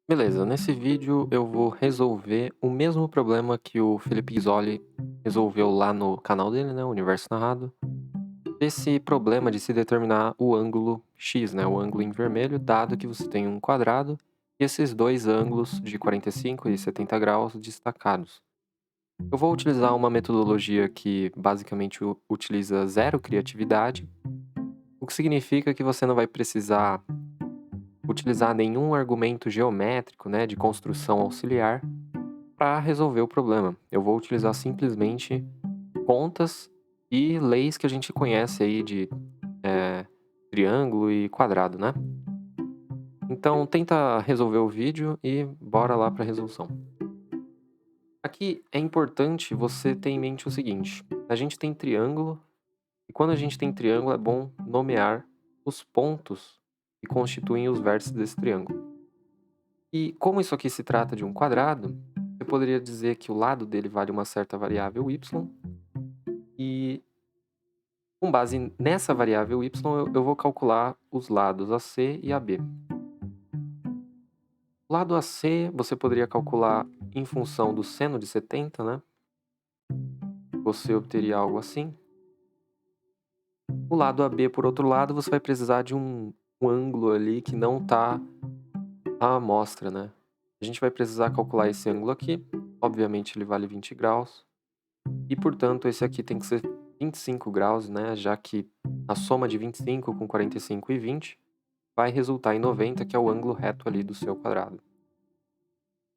Beleza, nesse vídeo eu vou resolver o mesmo problema que o Felipe Isoli resolveu lá no canal dele, né, Universo Narrado. Esse problema de se determinar o ângulo X, né, o ângulo em vermelho, dado que você tem um quadrado e esses dois ângulos de 45 e 70 graus destacados. Eu vou utilizar uma metodologia que basicamente utiliza zero criatividade, o que significa que você não vai precisar utilizar nenhum argumento geométrico, né, de construção auxiliar para resolver o problema. Eu vou utilizar simplesmente contas e leis que a gente conhece aí de triângulo e quadrado, né? Então tenta resolver o vídeo e bora lá para a resolução. Aqui é importante você ter em mente o seguinte: a gente tem triângulo e quando a gente tem triângulo é bom nomear os pontos que constituem os vértices desse triângulo. E como isso aqui se trata de um quadrado, eu poderia dizer que o lado dele vale uma certa variável y e com base nessa variável y, eu vou calcular os lados AC e AB. O lado AC você poderia calcular em função do seno de 70, né? Você obteria algo assim. O lado AB, por outro lado, você vai precisar de um ângulo ali que não está à amostra, né? A gente vai precisar calcular esse ângulo aqui. Obviamente ele vale 20 graus. E, portanto, esse aqui tem que ser 25 graus, né? Já que a soma de 25 com 45 e 20 vai resultar em 90, que é o ângulo reto ali do seu quadrado.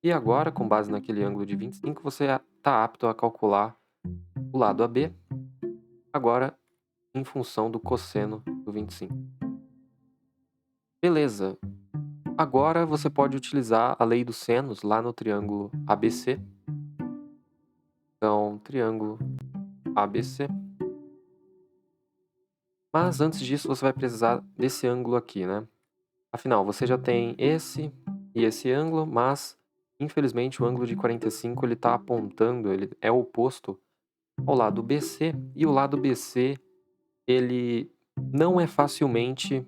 E agora, com base naquele ângulo de 25, você está apto a calcular o lado AB, agora em função do cosseno do 25. Beleza. Agora você pode utilizar a lei dos senos lá no triângulo ABC. Então, triângulo ABC. Mas antes disso, você vai precisar desse ângulo aqui, né? Afinal, você já tem esse e esse ângulo, mas infelizmente o ângulo de 45 ele está apontando, ele é oposto ao lado BC, e o lado BC ele não é facilmente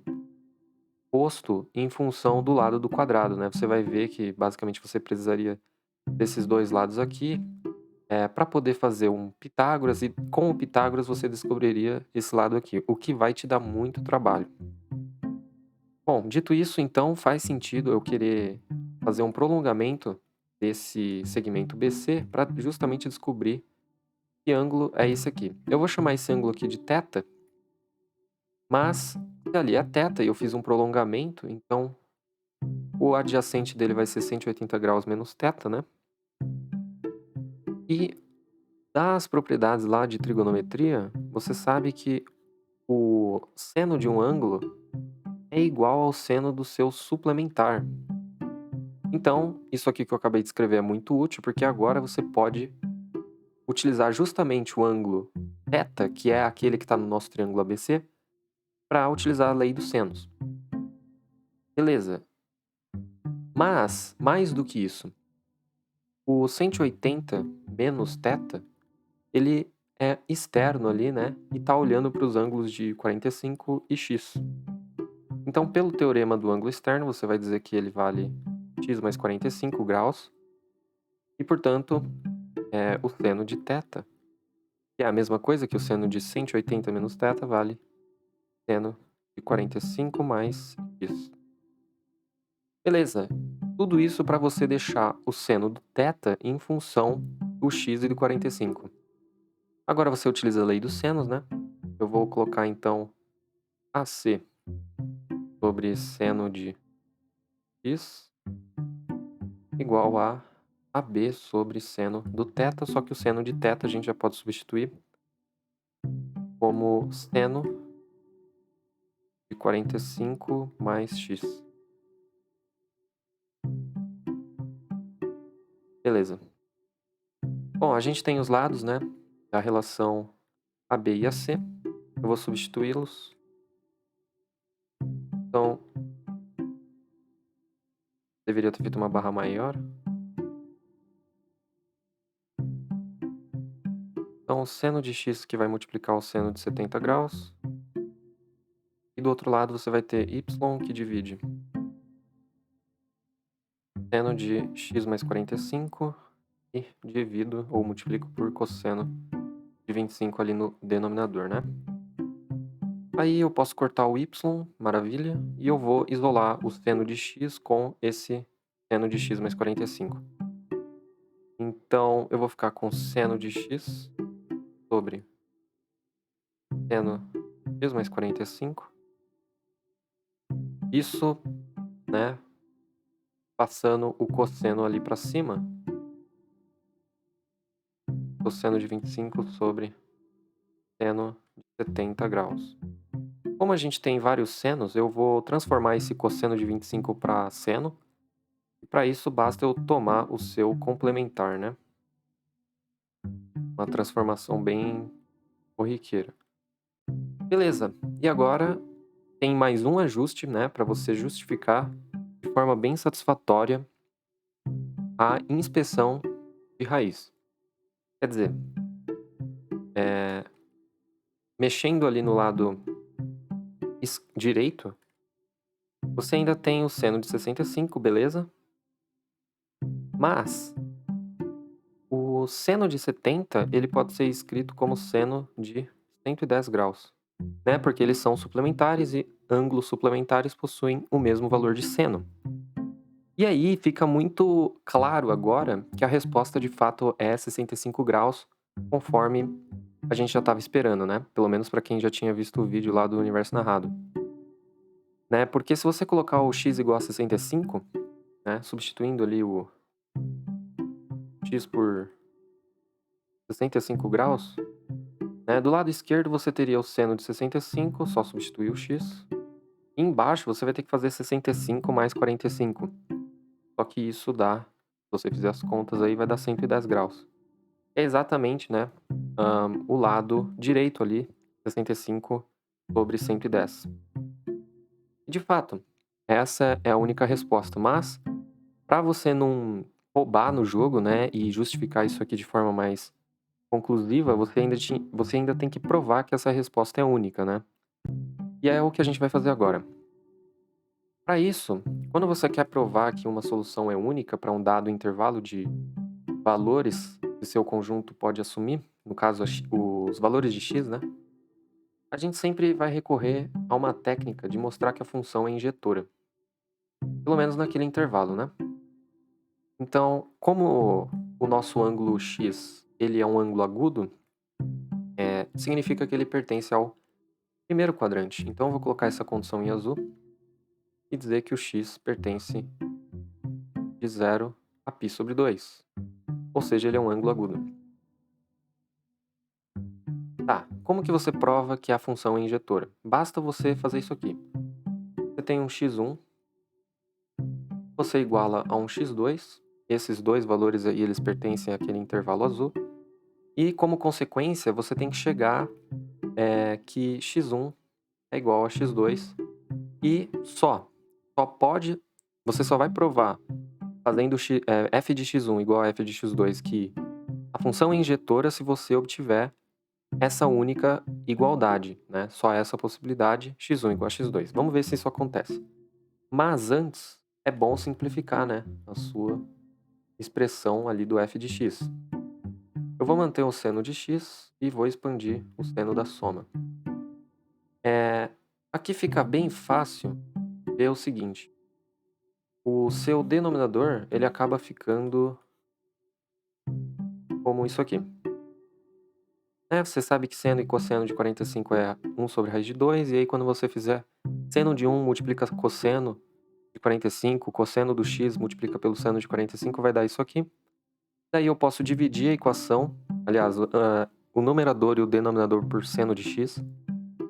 posto em função do lado do quadrado, né? Você vai ver que basicamente você precisaria desses dois lados aqui para poder fazer um Pitágoras, e com o Pitágoras você descobriria esse lado aqui, o que vai te dar muito trabalho. Bom, dito isso, então faz sentido eu querer fazer um prolongamento desse segmento BC para justamente descobrir que ângulo é esse aqui. Eu vou chamar esse ângulo aqui de θ, mas se ali é θ e eu fiz um prolongamento, então o adjacente dele vai ser 180 graus menos θ, né? E das propriedades lá de trigonometria, você sabe que o seno de um ângulo é igual ao seno do seu suplementar. Então, isso aqui que eu acabei de escrever é muito útil, porque agora você pode utilizar justamente o ângulo θ, que é aquele que está no nosso triângulo ABC, para utilizar a lei dos senos. Beleza. Mas, mais do que isso, o 180 menos θ, ele é externo ali, né? E está olhando para os ângulos de 45 e x. Então, pelo teorema do ângulo externo, você vai dizer que ele vale x mais 45 graus. E, portanto, o seno de θ, que é a mesma coisa que o seno de 180 menos θ, vale seno de 45 mais x. Beleza. Tudo isso para você deixar o seno do θ em função do x e do 45. Agora você utiliza a lei dos senos, né? Eu vou colocar então AC sobre seno de x igual a AB sobre seno do θ, só que o seno de θ a gente já pode substituir como seno de 45 mais x. Beleza. Bom, a gente tem os lados, né, da relação AB e AC. Eu vou substituí-los. Então, deveria ter feito uma barra maior. Então, o seno de x que vai multiplicar o seno de 70 graus. E do outro lado você vai ter y que divide seno de x mais 45 e divido ou multiplico por cosseno de 25 ali no denominador, né? Aí eu posso cortar o y, maravilha, e eu vou isolar o seno de x com esse seno de x mais 45. Então, eu vou ficar com seno de x sobre seno de x mais 45. Isso, né, passando o cosseno ali para cima, cosseno de 25 sobre seno de 70 graus. Como a gente tem vários senos, eu vou transformar esse cosseno de 25 para seno. E para isso basta eu tomar o seu complementar, né? Uma transformação bem corriqueira. Beleza. E agora tem mais um ajuste, né, para você justificar de forma bem satisfatória a inspeção de raiz. Quer dizer, mexendo ali no lado direito, você ainda tem o seno de 65, beleza? Mas o seno de 70, ele pode ser escrito como seno de 110 graus, né? Porque eles são suplementares e ângulos suplementares possuem o mesmo valor de seno. E aí fica muito claro agora que a resposta de fato é 65 graus, conforme a gente já estava esperando, né? Pelo menos para quem já tinha visto o vídeo lá do Universo Narrado. Né? Porque se você colocar o x igual a 65, né? Substituindo ali o x por 65 graus, né? Do lado esquerdo você teria o seno de 65, só substituir o x. E embaixo você vai ter que fazer 65 mais 45. Só que isso dá, se você fizer as contas aí, vai dar 110 graus. É exatamente, né, o lado direito ali, 65 sobre 110. E de fato, essa é a única resposta. Mas, para você não roubar no jogo, né, e justificar isso aqui de forma mais conclusiva, você ainda tem que provar que essa resposta é única, né? E é o que a gente vai fazer agora. Para isso, quando você quer provar que uma solução é única para um dado intervalo de valores que seu conjunto pode assumir, no caso os valores de x, né? A gente sempre vai recorrer a uma técnica de mostrar que a função é injetora, pelo menos naquele intervalo, né? Então, como o nosso ângulo x ele é um ângulo agudo, significa que ele pertence ao primeiro quadrante. Então, eu vou colocar essa condição em azul e dizer que o x pertence de 0 a π sobre 2. Ou seja, ele é um ângulo agudo. Tá, como que você prova que a função é injetora? Basta você fazer isso aqui. Você tem um x1, você iguala a um x2, esses dois valores aí eles pertencem àquele intervalo azul, e como consequência você tem que chegar que x1 é igual a x2, e você só vai provar fazendo f de x1 igual a f de x2 que a função é injetora se você obtiver essa única igualdade, né? Só essa possibilidade, x1 igual a x2. Vamos ver se isso acontece. Mas antes, é bom simplificar, né, a sua expressão ali do f de x. Eu vou manter o seno de x e vou expandir o seno da soma. Aqui fica bem fácil ver o seguinte. O seu denominador, ele acaba ficando como isso aqui. Você sabe que seno e cosseno de 45 é 1 sobre raiz de 2, e aí quando você fizer seno de 1 multiplica cosseno de 45, cosseno do x multiplica pelo seno de 45, vai dar isso aqui. Daí eu posso dividir a equação, aliás, o numerador e o denominador por seno de x,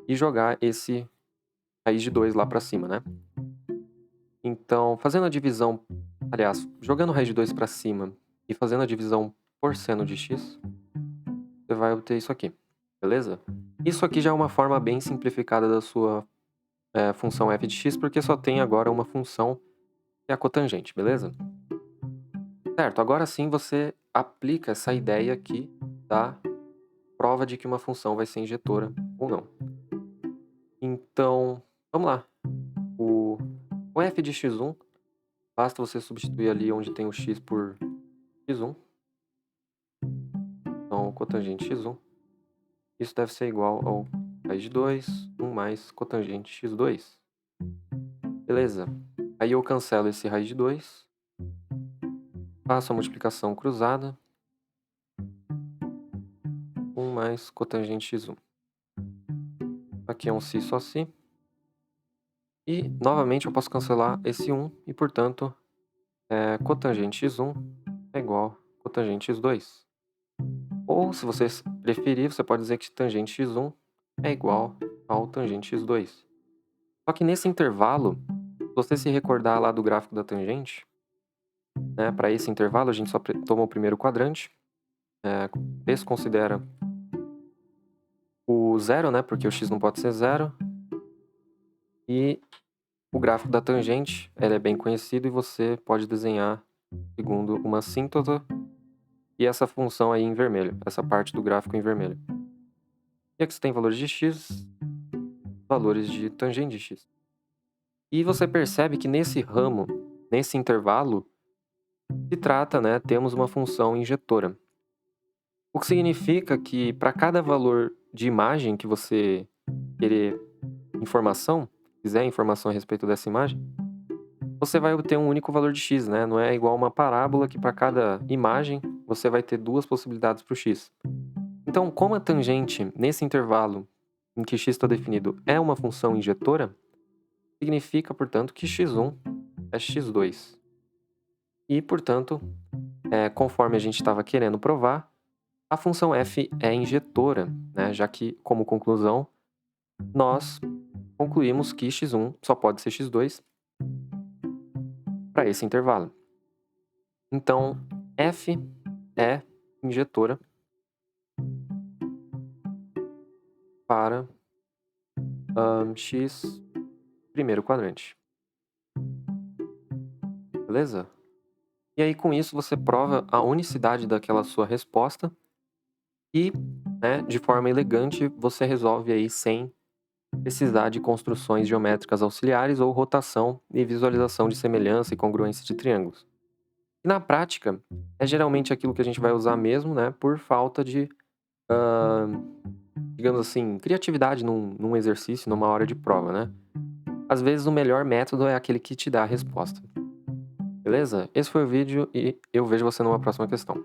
e jogar esse raiz de 2 lá para cima, né? Então, fazendo a divisão, aliás, jogando raiz de 2 para cima e fazendo a divisão por seno de x, você vai obter isso aqui, beleza? Isso aqui já é uma forma bem simplificada da sua função f de x, porque só tem agora uma função que é a cotangente, beleza? Certo, agora sim você aplica essa ideia aqui da prova de que uma função vai ser injetora ou não. Então, vamos lá. O f de x1 Basta você substituir ali onde tem o x por x1. Então, cotangente x1. Isso deve ser igual ao raiz de 2, 1 mais cotangente x2. Beleza. Aí eu cancelo esse raiz de 2. Faço a multiplicação cruzada. 1 mais cotangente x1. Aqui é um si só si. E, novamente, eu posso cancelar esse 1 e, portanto, cotangente x1 é igual a cotangente x2. Ou, se você preferir, você pode dizer que tangente x1 é igual ao tangente x2. Só que nesse intervalo, se você se recordar lá do gráfico da tangente, né, para esse intervalo a gente só toma o primeiro quadrante, desconsidera o zero, né, porque o x não pode ser zero, e o gráfico da tangente ele é bem conhecido e você pode desenhar segundo uma assíntota e essa função aí em vermelho, essa parte do gráfico em vermelho. E aqui você tem valores de x, valores de tangente de x. E você percebe que nesse ramo, nesse intervalo, se trata, né, temos uma função injetora. O que significa que para cada valor de imagem que você querer informação, quiser informação a respeito dessa imagem, você vai obter um único valor de x, né? Não é igual uma parábola que para cada imagem você vai ter duas possibilidades para o x. Então, como a tangente nesse intervalo em que x está definido é uma função injetora, significa, portanto, que x1 é x2. E, portanto, conforme a gente estava querendo provar, a função f é injetora, né? Já que, como conclusão, nós concluímos que x1 só pode ser x2 para esse intervalo. Então, f é injetora para x primeiro quadrante. Beleza? E aí, com isso, você prova a unicidade daquela sua resposta e, né, de forma elegante, você resolve aí sem precisar de construções geométricas auxiliares ou rotação e visualização de semelhança e congruência de triângulos. E na prática, é geralmente aquilo que a gente vai usar mesmo, né, por falta de, digamos assim, criatividade num exercício, numa hora de prova, né? Às vezes o melhor método é aquele que te dá a resposta. Beleza? Esse foi o vídeo e eu vejo você numa próxima questão.